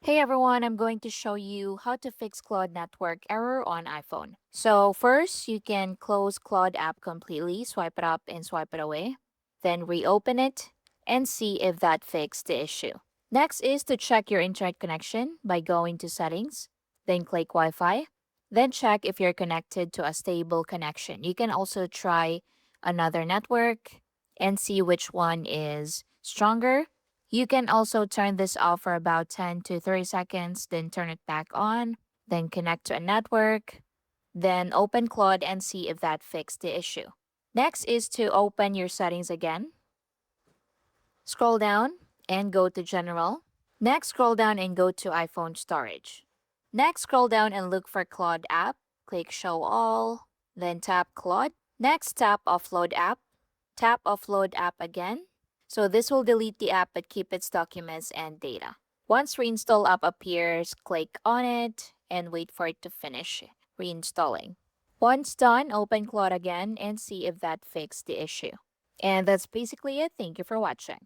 Hey everyone, I'm going to show you how to fix Claude Network Error on iPhone. So first, you can close Claude app completely, swipe it up and swipe it away. Then reopen it and see if that fixed the issue. Next is to check your internet connection by going to settings, then click Wi-Fi. Then check if you're connected to a stable connection. You can also try another network and see which one is stronger. You can also turn this off for about 10 to 30 seconds, then turn it back on, then connect to a network, then open Claude and see if that fixed the issue. Next is to open your settings again. Scroll down and go to General. Next, scroll down and go to iPhone Storage. Next, scroll down and look for Claude app. Click Show All, then tap Claude. Next, tap Offload app. Tap Offload app again. So this will delete the app but keep its documents and data. Once Reinstall app appears, click on it and wait for it to finish reinstalling. Once done, open Claude again and see if that fixed the issue. And that's basically it. Thank you for watching.